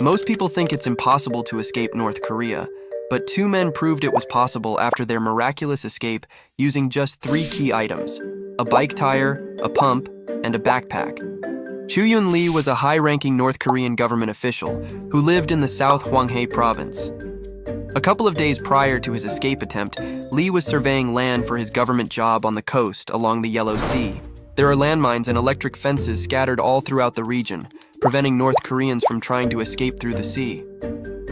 Most people think it's impossible to escape North Korea, but two men proved it was possible after their miraculous escape using just three key items: a bike tire, a pump, and a backpack. Choo-Yun Lee was a high-ranking North Korean government official who lived in the South Hwanghae province. A couple of days prior to his escape attempt, Lee was surveying land for his government job on the coast along the Yellow Sea. There are landmines and electric fences scattered all throughout the region, preventing North Koreans from trying to escape through the sea.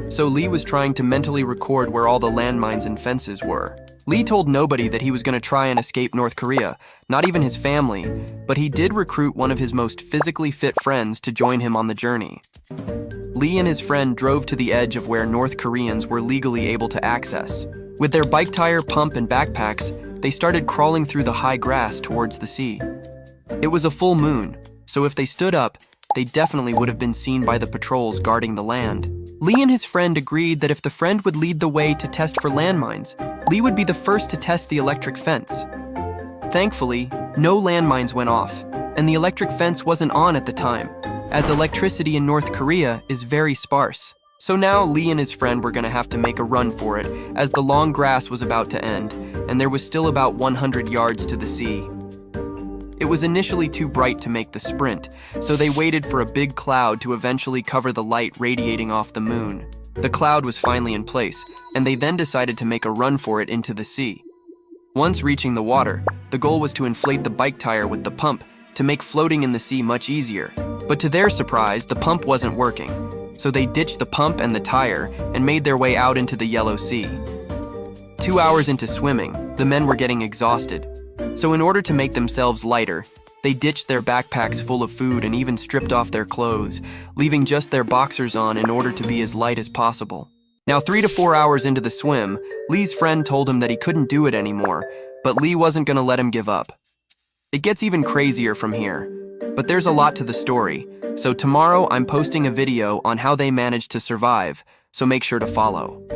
So Lee was trying to mentally record where all the landmines and fences were. Lee told nobody that he was going to try and escape North Korea, not even his family, but he did recruit one of his most physically fit friends to join him on the journey. Lee and his friend drove to the edge of where North Koreans were legally able to access. With their bike tire, pump, and backpacks, they started crawling through the high grass towards the sea. It was a full moon, so if they stood up, they definitely would have been seen by the patrols guarding the land. Lee and his friend agreed that if the friend would lead the way to test for landmines, Lee would be the first to test the electric fence. Thankfully, no landmines went off, and the electric fence wasn't on at the time, as electricity in North Korea is very sparse. So now Lee and his friend were going to have to make a run for it, as the long grass was about to end, and there was still about 100 yards to the sea. It was initially too bright to make the sprint, so they waited for a big cloud to eventually cover the light radiating off the moon. The cloud was finally in place, and they then decided to make a run for it into the sea. Once reaching the water, the goal was to inflate the bike tire with the pump to make floating in the sea much easier. But to their surprise, the pump wasn't working, so they ditched the pump and the tire and made their way out into the Yellow Sea. 2 hours into swimming, the men were getting exhausted. So in order to make themselves lighter, they ditched their backpacks full of food and even stripped off their clothes, leaving just their boxers on in order to be as light as possible. Now 3 to 4 hours into the swim, Lee's friend told him that he couldn't do it anymore, but Lee wasn't going to let him give up. It gets even crazier from here, but there's a lot to the story, so tomorrow I'm posting a video on how they managed to survive, so make sure to follow.